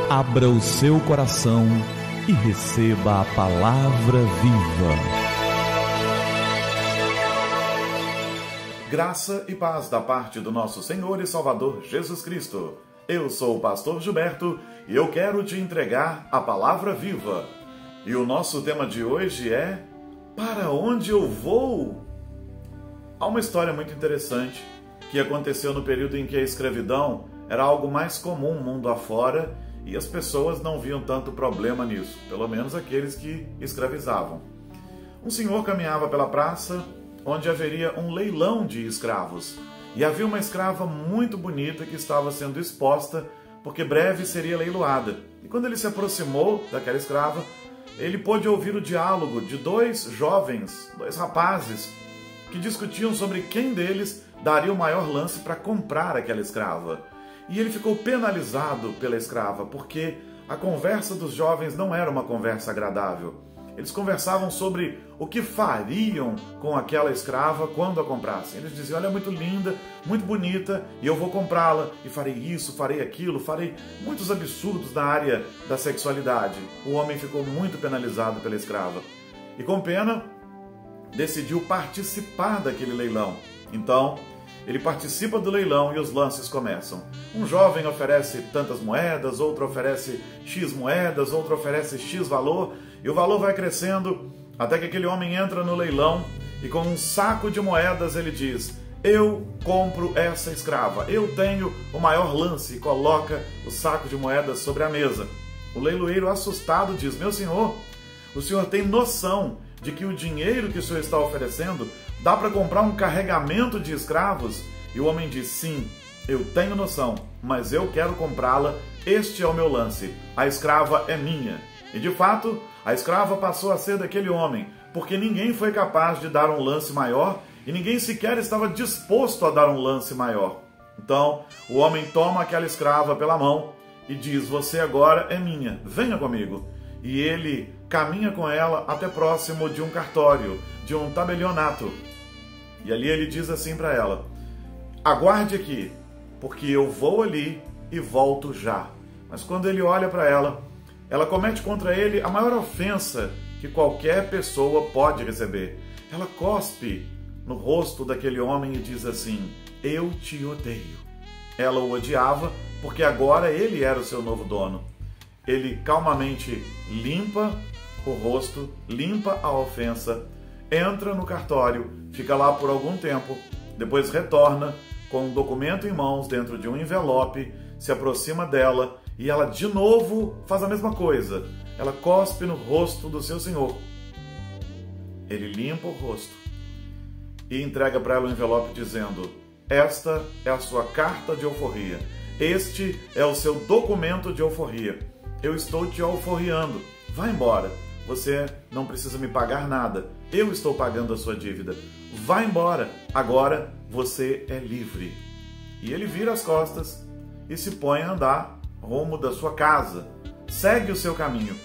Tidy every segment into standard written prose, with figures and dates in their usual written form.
Abra o seu coração e receba a palavra viva. Graça e paz da parte do nosso Senhor e Salvador Jesus Cristo. Eu sou o pastor Gilberto e eu quero te entregar a palavra viva. E o nosso tema de hoje é: para onde eu vou? Há uma história muito interessante que aconteceu no período em que a escravidão era algo mais comum mundo afora e as pessoas não viam tanto problema nisso, pelo menos aqueles que escravizavam. Um senhor caminhava pela praça onde haveria um leilão de escravos e havia uma escrava muito bonita que estava sendo exposta porque breve seria leiloada. E quando ele se aproximou daquela escrava, ele pôde ouvir o diálogo de dois jovens, dois rapazes, que discutiam sobre quem deles daria o maior lance para comprar aquela escrava. E ele ficou penalizado pela escrava, porque a conversa dos jovens não era uma conversa agradável. Eles conversavam sobre o que fariam com aquela escrava quando a comprassem. Eles diziam: olha, é muito linda, muito bonita, e eu vou comprá-la, e farei isso, farei aquilo, farei muitos absurdos na área da sexualidade. O homem ficou muito penalizado pela escrava. E com pena, decidiu participar daquele leilão. Então, ele participa do leilão e os lances começam. Um jovem oferece tantas moedas, outro oferece X moedas, outro oferece X valor, e o valor vai crescendo até que aquele homem entra no leilão e com um saco de moedas ele diz: eu compro essa escrava, eu tenho o maior lance, e coloca o saco de moedas sobre a mesa. O leiloeiro, assustado, diz: meu senhor, o senhor tem noção de que o dinheiro que o senhor está oferecendo dá para comprar um carregamento de escravos? E o homem diz: sim, eu tenho noção, mas eu quero comprá-la, este é o meu lance, a escrava é minha. E de fato, a escrava passou a ser daquele homem, porque ninguém foi capaz de dar um lance maior e ninguém sequer estava disposto a dar um lance maior. Então, o homem toma aquela escrava pela mão e diz: você agora é minha, venha comigo. E ele caminha com ela até próximo de um cartório, de um tabelionato. E ali ele diz assim para ela: aguarde aqui, porque eu vou ali e volto já. Mas quando ele olha para ela, ela comete contra ele a maior ofensa que qualquer pessoa pode receber. Ela cospe no rosto daquele homem e diz assim: eu te odeio. Ela o odiava porque agora ele era o seu novo dono. Ele calmamente limpa o rosto, limpa a ofensa, entra no cartório, fica lá por algum tempo, depois retorna com um documento em mãos dentro de um envelope, se aproxima dela e ela de novo faz a mesma coisa. Ela cospe no rosto do seu senhor. Ele limpa o rosto e entrega para ela o envelope dizendo: esta é a sua carta de alforria. Este é o seu documento de alforria. Eu estou te alforriando. Vá embora. Você não precisa me pagar nada. Eu estou pagando a sua dívida. Vá embora. Agora você é livre. E ele vira as costas e se põe a andar rumo da sua casa. Segue o seu caminho.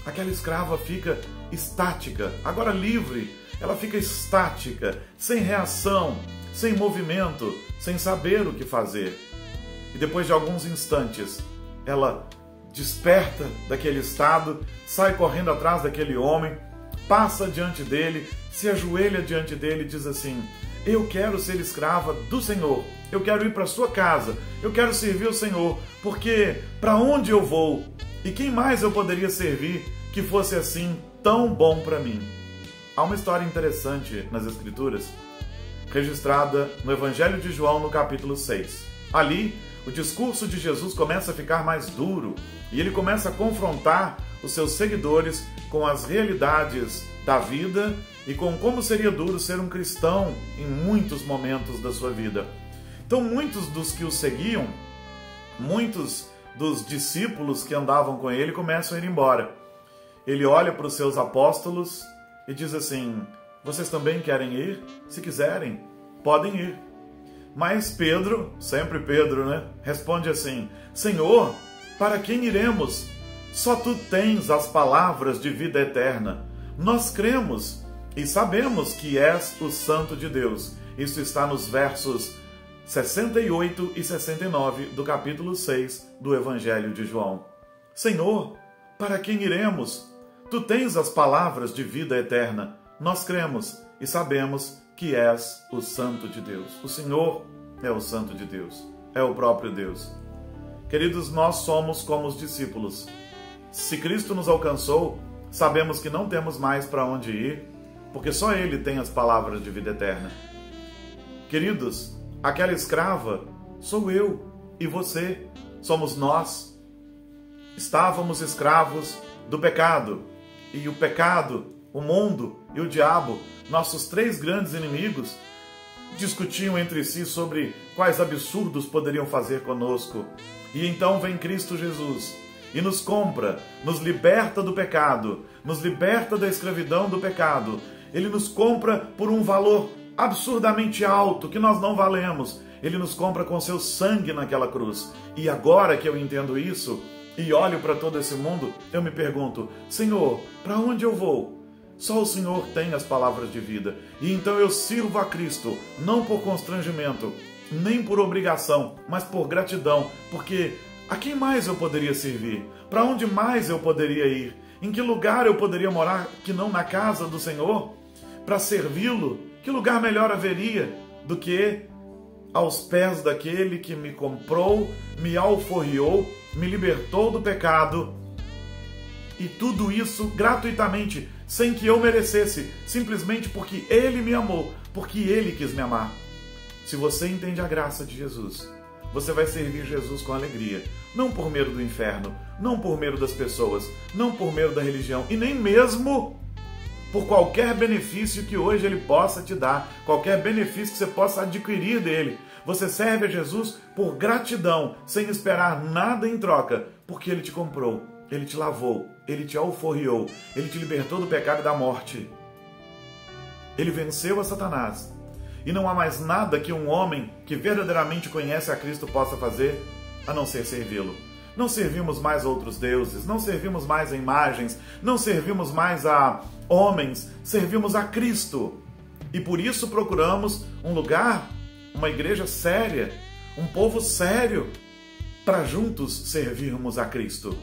Aquela escrava fica estática, agora livre. Ela fica estática, sem reação, sem movimento, sem saber o que fazer. E depois de alguns instantes, ela desperta daquele estado, sai correndo atrás daquele homem, passa diante dele, se ajoelha diante dele e diz assim: eu quero ser escrava do Senhor, eu quero ir para a sua casa, eu quero servir o Senhor, porque para onde eu vou? E quem mais eu poderia servir que fosse assim tão bom para mim? Há uma história interessante nas Escrituras, registrada no Evangelho de João, no capítulo 6. Ali, o discurso de Jesus começa a ficar mais duro e ele começa a confrontar os seus seguidores com as realidades da vida e com como seria duro ser um cristão em muitos momentos da sua vida. Então, muitos dos que o seguiam, muitos dos discípulos que andavam com ele começam a ir embora. Ele olha para os seus apóstolos e diz assim: vocês também querem ir? Se quiserem, podem ir. Mas Pedro, sempre Pedro, né? Responde assim: Senhor, para quem iremos? Só tu tens as palavras de vida eterna. Nós cremos e sabemos que és o Santo de Deus. Isso está nos versos 68 e 69 do capítulo 6 do Evangelho de João. Senhor, para quem iremos? Tu tens as palavras de vida eterna. Nós cremos e sabemos que és o Santo de Deus. O Senhor é o Santo de Deus, é o próprio Deus. Queridos, nós somos como os discípulos. Se Cristo nos alcançou, sabemos que não temos mais para onde ir, porque só Ele tem as palavras de vida eterna. Queridos, aquela escrava sou eu e você, somos nós. Estávamos escravos do pecado, e o pecado, o mundo e o diabo, nossos três grandes inimigos, discutiam entre si sobre quais absurdos poderiam fazer conosco. E então vem Cristo Jesus e nos compra, nos liberta do pecado, nos liberta da escravidão do pecado. Ele nos compra por um valor absurdamente alto, que nós não valemos. Ele nos compra com seu sangue naquela cruz. E agora que eu entendo isso e olho para todo esse mundo, eu me pergunto, Senhor, para onde eu vou? Só o Senhor tem as palavras de vida. E então eu sirvo a Cristo, não por constrangimento, nem por obrigação, mas por gratidão. Porque a quem mais eu poderia servir? Para onde mais eu poderia ir? Em que lugar eu poderia morar que não na casa do Senhor? Para servi-lo? Que lugar melhor haveria do que aos pés daquele que me comprou, me alforriou, me libertou do pecado, e tudo isso gratuitamente, sem que eu merecesse, simplesmente porque Ele me amou, porque Ele quis me amar. Se você entende a graça de Jesus, você vai servir Jesus com alegria, não por medo do inferno, não por medo das pessoas, não por medo da religião, e nem mesmo por qualquer benefício que hoje Ele possa te dar, qualquer benefício que você possa adquirir dele. Você serve a Jesus por gratidão, sem esperar nada em troca, porque Ele te comprou, Ele te lavou, Ele te alforriou, Ele te libertou do pecado e da morte. Ele venceu a Satanás. E não há mais nada que um homem que verdadeiramente conhece a Cristo possa fazer, a não ser servi-lo. Não servimos mais a outros deuses, não servimos mais a imagens, não servimos mais a homens, servimos a Cristo. E por isso procuramos um lugar, uma igreja séria, um povo sério, para juntos servirmos a Cristo.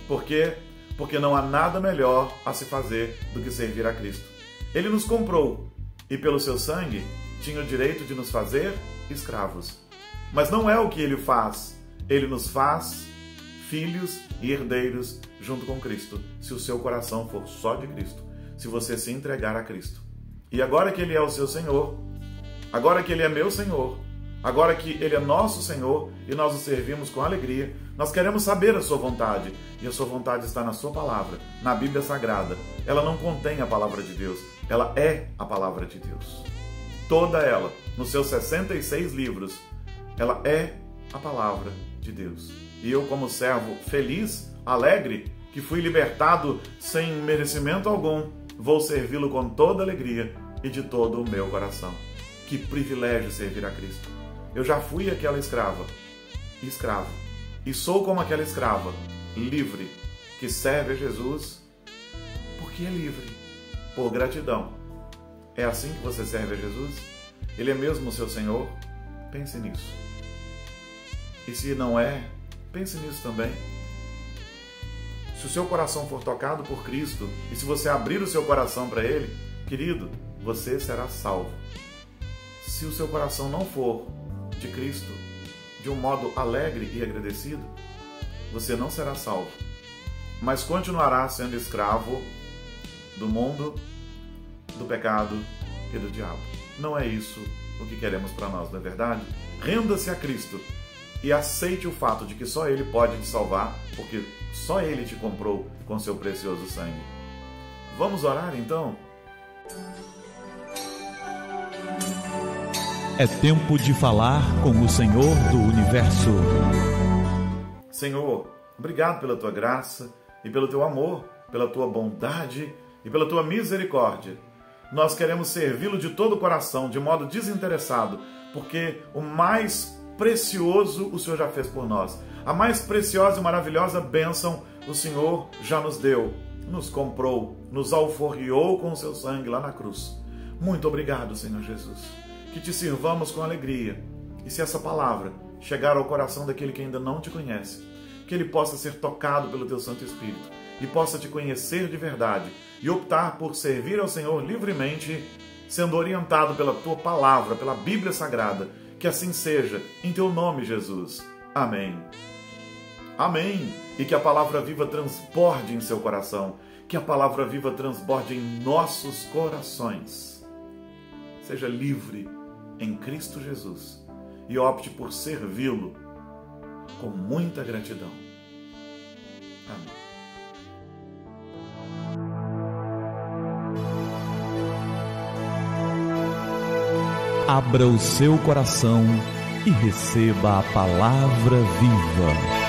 Por quê? Porque não há nada melhor a se fazer do que servir a Cristo. Ele nos comprou e pelo seu sangue tinha o direito de nos fazer escravos. Mas não é o que Ele faz. Ele nos faz filhos e herdeiros junto com Cristo, se o seu coração for só de Cristo, se você se entregar a Cristo. E agora que Ele é o seu Senhor, agora que Ele é meu Senhor, agora que Ele é nosso Senhor e nós o servimos com alegria, nós queremos saber a sua vontade. E a sua vontade está na sua palavra, na Bíblia Sagrada. Ela não contém a palavra de Deus, ela é a palavra de Deus. Toda ela, nos seus 66 livros, ela é a palavra de Deus. E eu, como servo feliz, alegre, que fui libertado sem merecimento algum, vou servi-lo com toda alegria e de todo o meu coração. Que privilégio servir a Cristo. Eu já fui aquela escravo, e sou como aquela escrava, livre, que serve a Jesus porque é livre, por gratidão. É assim que você serve a Jesus? Ele é mesmo o seu Senhor? Pense nisso. E se não é, pense nisso também. Se o seu coração for tocado por Cristo, e se você abrir o seu coração para Ele, querido, você será salvo. Se o seu coração não for de Cristo, de um modo alegre e agradecido, você não será salvo, mas continuará sendo escravo do mundo, do pecado e do diabo. Não é isso o que queremos para nós, não é verdade? Renda-se a Cristo e aceite o fato de que só Ele pode te salvar, porque só Ele te comprou com seu precioso sangue. Vamos orar então? É tempo de falar com o Senhor do Universo. Senhor, obrigado pela Tua graça e pelo Teu amor, pela Tua bondade e pela Tua misericórdia. Nós queremos servi-lo de todo o coração, de modo desinteressado, porque o mais precioso o Senhor já fez por nós. A mais preciosa e maravilhosa bênção o Senhor já nos deu, nos comprou, nos alforriou com o seu sangue lá na cruz. Muito obrigado, Senhor Jesus. Que te sirvamos com alegria. E se essa palavra chegar ao coração daquele que ainda não te conhece, que ele possa ser tocado pelo teu Santo Espírito e possa te conhecer de verdade e optar por servir ao Senhor livremente, sendo orientado pela tua palavra, pela Bíblia Sagrada. Que assim seja, em teu nome, Jesus. Amém. Amém. E que a palavra viva transborde em seu coração, que a palavra viva transborde em nossos corações. Seja livre em Cristo Jesus e opte por servi-lo com muita gratidão. Amém. Abra o seu coração e receba a palavra viva.